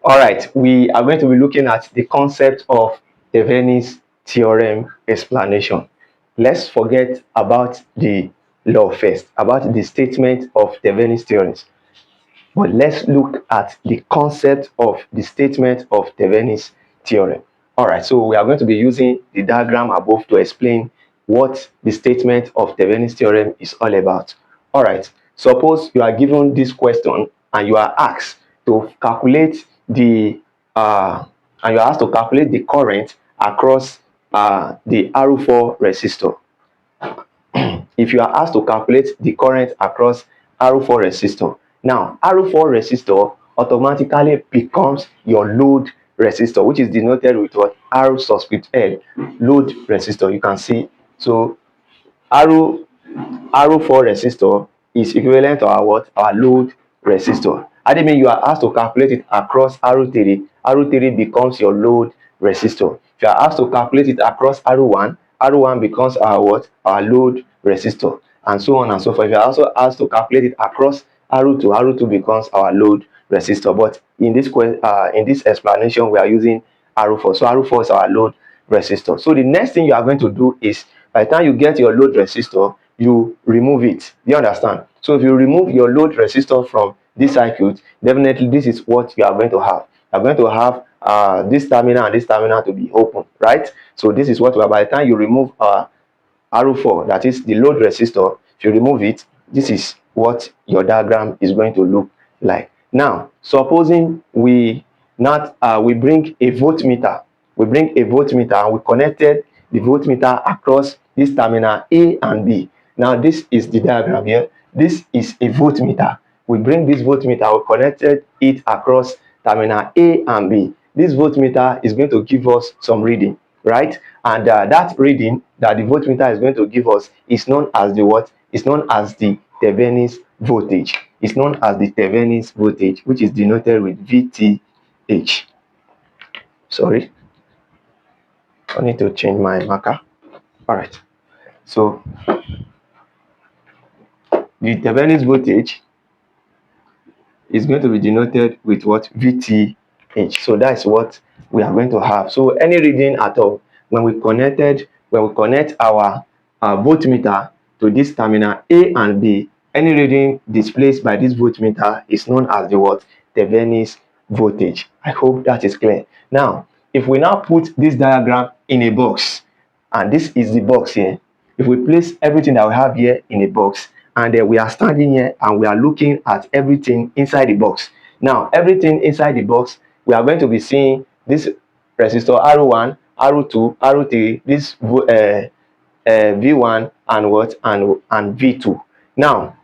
All right, we are going to be looking at the concept of Thevenin's theorem explanation. Let's forget about the law first, about the statement of Thevenin's theorems. But let's look at the concept of the statement of Thevenin's theorem. All right, so we are going to be using the diagram above to explain what the statement of Thevenin's theorem is all about. All right, suppose you are given this question and you are asked to calculate the and you are asked to calculate the current across the R4 resistor. If you are asked to calculate the current across R4 resistor, now R4 resistor automatically becomes your load resistor, which is denoted with what? R subscript L, load resistor. You can see, so R4 resistor is equivalent to our what? Our load resistor. And then you are asked to calculate it across R3, R3 becomes your load resistor. If you are asked to calculate it across R1, R1 becomes our what? Our load resistor, and so on and so forth. If you are also asked to calculate it across R2, R2 becomes our load resistor. But in this explanation, we are using R4. So R4 is our load resistor. So the next thing you are going to do is, by the time you get your load resistor, you remove it. Do you understand? So if you remove your load resistor from this circuit, definitely this is what you are going to have. You are going to have this terminal and this terminal to be open, right? So this is what we are. By the time you remove R4, that is the load resistor, if you remove it, this is what your diagram is going to look like. Now, supposing we bring a voltmeter, and we connected the voltmeter across this terminal A and B. Now, this is the diagram here. This is a voltmeter. We bring this voltmeter, we connected it across terminal A and B. This voltmeter is going to give us some reading, right? And that reading that the voltmeter is going to give us is known as the what? It's known as the Thevenin voltage. It's known as the Thevenin voltage, which is denoted with VTH. Sorry, I need to change my marker. All right, so the Thevenin voltage is going to be denoted with what? VTH. So that's what we are going to have. So any reading at all, when we connect our voltmeter to this terminal A and B, any reading displayed by this voltmeter is known as the what? Thevenin voltage. I hope that is clear. Now, if we now put this diagram in a box, and this is the box here, if we place everything that we have here in a box, and we are standing here and we are looking at everything inside the box. Now, everything inside the box, we are going to be seeing this resistor R1, R2, R3, this V1 and what? And V2. Now,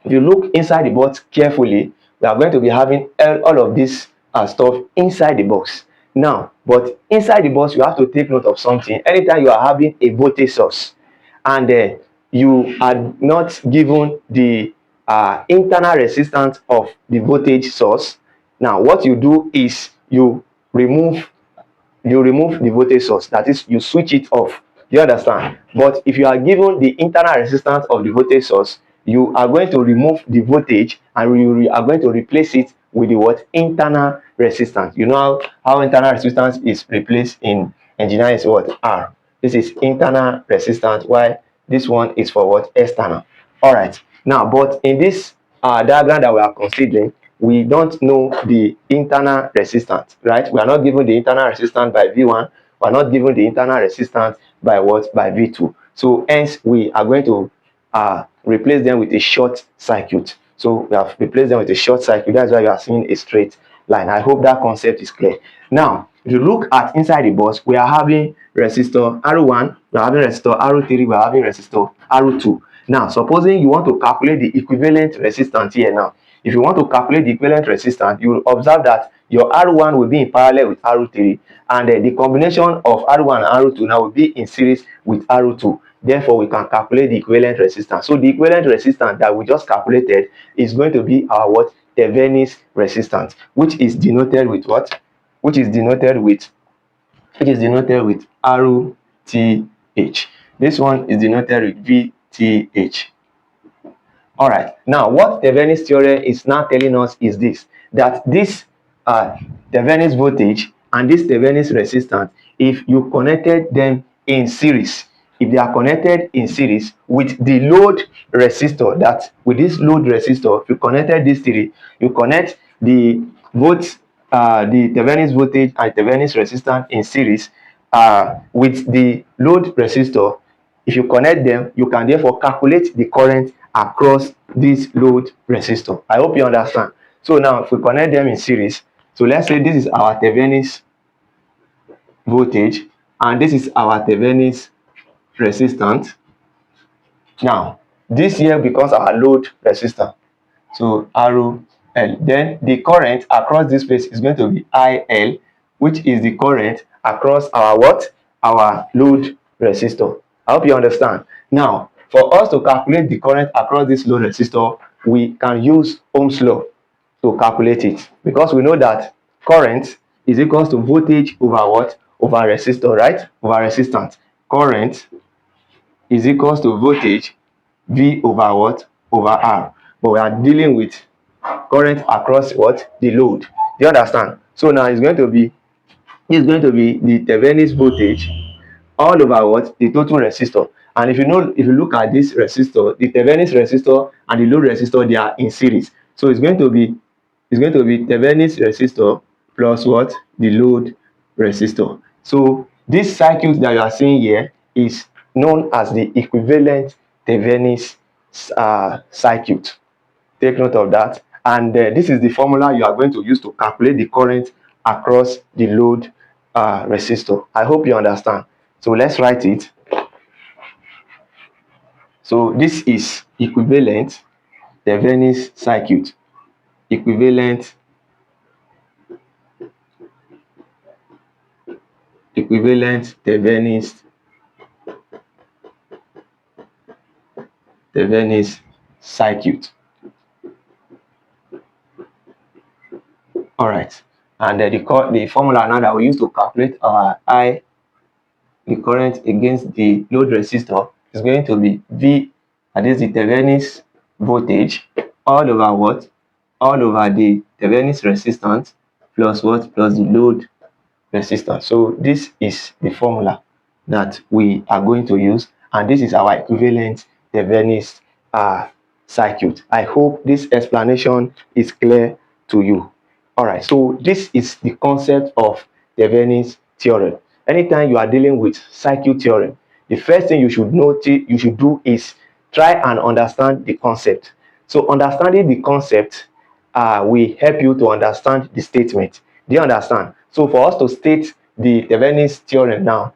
if you look inside the box carefully, we are going to be having all of this stuff inside the box. Now, but inside the box, you have to take note of something. Anytime you are having a voltage source and you are not given the internal resistance of the voltage source, now what you do is you remove the voltage source. That is, you switch it off. You understand? But if you are given the internal resistance of the voltage source, you are going to remove the voltage and you are going to replace it with the what? Internal resistance. You know how internal resistance is replaced in engineering is what? R. This is internal resistance, while this one is for what? External. All right. Now, but in this diagram that we are considering, we don't know the internal resistance, right? We are not given the internal resistance by V1. We are not given the internal resistance by what? By V2. So hence we are going to replace them with a short circuit. So we have replaced them with a short circuit. That's why you are seeing a straight line. I hope that concept is clear. Now, if you look at inside the box, we are having resistor R1, we are having resistor R3, we are having resistor R2. Now, supposing you want to calculate the equivalent resistance here now. If you want to calculate the equivalent resistance, you will observe that your R1 will be in parallel with R3, and the combination of R1 and R2 now will be in series with R2. Therefore, we can calculate the equivalent resistance. So the equivalent resistance that we just calculated is going to be our what? Thevenin resistance, which is denoted with what? Which is denoted with RTH. This one is denoted with VTH. All right. Now, what Thevenin's theorem is now telling us is this: that this Thevenin voltage and this Thevenin resistance, if you connected them in series, if they are connected in series with the load resistor, that with this load resistor, if you connected these three, you connect the the Thevenin voltage and Thevenin resistance in series with the load resistor. If you connect them, you can therefore calculate the current across this load resistor. I hope you understand. So now if we connect them in series, so let's say this is our Thevenin voltage and this is our Thevenin resistance. Now this here becomes our load resistor. So ROL. Then the current across this place is going to be IL, which is the current across our what? Our load resistor. I hope you understand. Now, for us to calculate the current across this load resistor, we can use Ohm's law to calculate it, because we know that current is equals to voltage over what? Over resistor, right? Over resistance. Current is equals to voltage V over what? Over R. But we are dealing with current across what? The load. Do you understand? So now it's going to be the Thevenin voltage all over what? The total resistor. And if you look at this resistor, the Thevenin resistor and the load resistor, they are in series. So it's going to be Thevenin resistor plus what? The load resistor. So this circuit that you are seeing here is known as the equivalent Thevenin circuit. Take note of that. And this is the formula you are going to use to calculate the current across the load resistor. I hope you understand. So let's write it. So this is equivalent Thevenin circuit. Equivalent Thevenin circuit. All right. And the formula now that we use to calculate our the current against the load resistor is going to be V, that is the Thevenin voltage, all over what? All over the Thevenin resistance plus what? Plus the load resistance. So this is the formula that we are going to use, and this is our equivalent Thevenin circuit. I hope this explanation is clear to you. All right, so this is the concept of Thevenin theorem. Anytime you are dealing with circuit theorem, the first thing you should do is try and understand the concept. So understanding the concept will help you to understand the statement. Do you understand? So for us to state the Thevenin theorem now,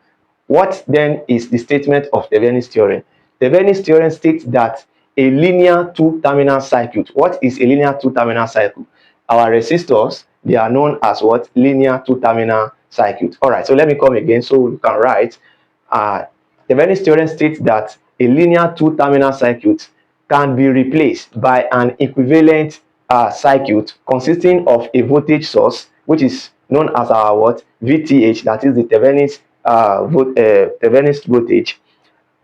what then is the statement of Thevenin theorem? Thevenin theorem states that a linear two-terminal circuit. What is a linear two-terminal circuit? Our resistors, they are known as what? Linear two-terminal circuit. All right, so let me come again so you can write. Thevenin theorem states that a linear two-terminal circuit can be replaced by an equivalent circuit consisting of a voltage source, which is known as our what? VTH, that is the Thevenin voltage,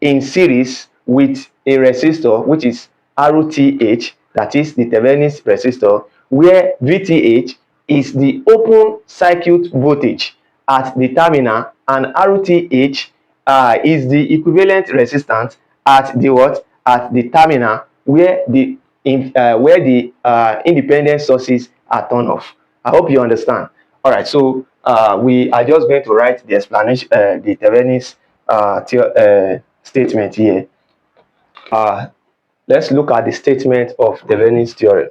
in series with a resistor, which is RTH, that is the Thevenin resistor, where VTH is the open circuit voltage at the terminal and RTH is the equivalent resistance at the what? At the terminal where the independent sources are turned off. I hope you understand. All right, so we are just going to write the explanation, the Thevenin statement here. Let's look at the statement of Thevenin theorem.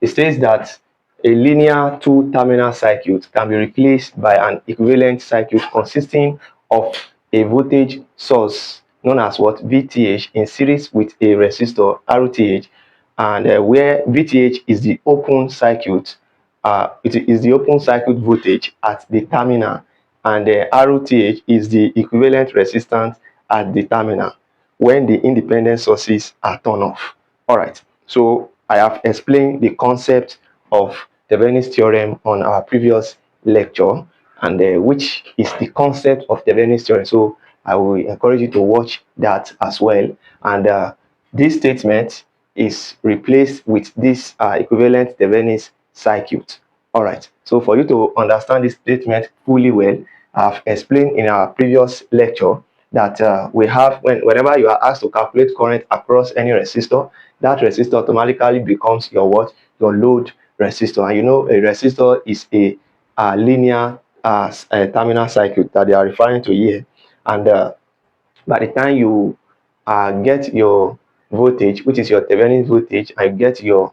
It says that a linear two-terminal circuit can be replaced by an equivalent circuit consisting of a voltage source known as what? VTH in series with a resistor RTH, and where VTH is the open circuit, it is the open circuit voltage at the terminal, and RTH is the equivalent resistance at the terminal when the independent sources are turned off. All right, so I have explained the concept of Thevenin theorem on our previous lecture, and which is the concept of Thevenin theorem. So I will encourage you to watch that as well. And this statement is replaced with this equivalent Thevenin circuit. All right, so for you to understand this statement fully well, I've explained in our previous lecture that we have, whenever you are asked to calculate current across any resistor, that resistor automatically becomes your what? Your load resistor. And you know a resistor is a linear terminal circuit that they are referring to here. And by the time you get your voltage, which is your Thevenin voltage, and get your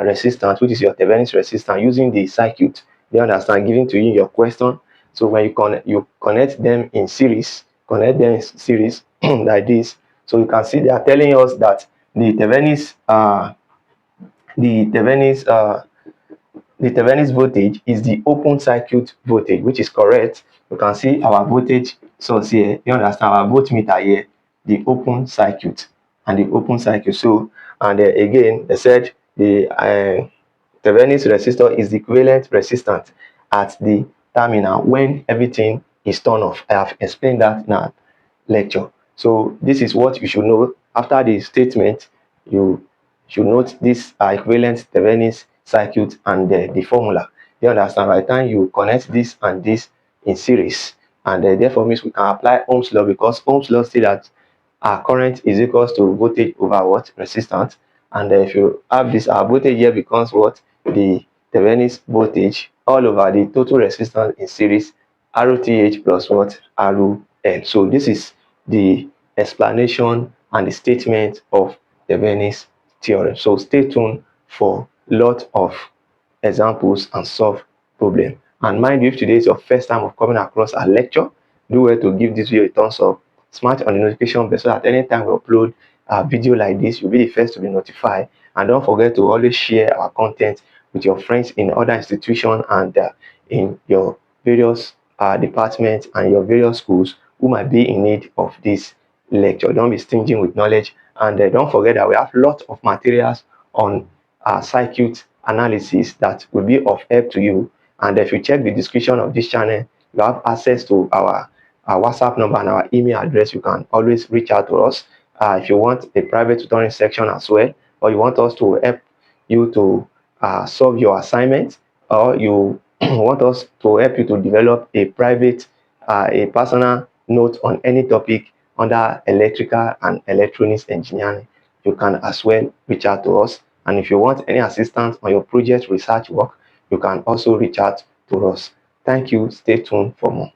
resistance, which is your Thevenin resistance, using the circuit they understand given to you in your question. So when you connect them in series, like this, so you can see they are telling us that the the Thevenin's the Thevenin's voltage is the open circuit voltage, which is correct. You can see our voltage source here. You understand our voltmeter here, the open circuit and the open circuit. So, and again, they said the Thevenin's resistor is the equivalent resistance at the terminal when everything is turned off. I have explained that now lecture. So this is what you should know. After the statement, you should note this equivalent Thevenin circuit and the formula. You understand? By the time you connect this and this in series, and therefore means we can apply Ohm's law, because Ohm's law says that our current is equals to voltage over what? Resistance. And if you have this, our voltage here becomes what? The Thevenin voltage all over the total resistance in series, RTH plus what? RL. So this is the explanation and the statement of Thevenin's theorem. So stay tuned for lot of examples and solve problem. And mind you, if today is your first time of coming across a lecture, do well to give this video a thumbs up, smash on the notification bell so that anytime we upload a video like this, you'll be the first to be notified. And don't forget to always share our content with your friends in other institutions and in your various departments and your various schools who might be in need of this lecture. Don't be stingy with knowledge, and don't forget that we have lots of materials on circuit analysis that will be of help to you. And if you check the description of this channel, you have access to our WhatsApp number and our email address. You can always reach out to us if you want a private tutoring section as well, or you want us to help you to solve your assignment, or you want us to help you to develop a private a personal note on any topic under electrical and electronics engineering, you can as well reach out to us. And if you want any assistance on your project research work, you can also reach out to us. Thank you. Stay tuned for more.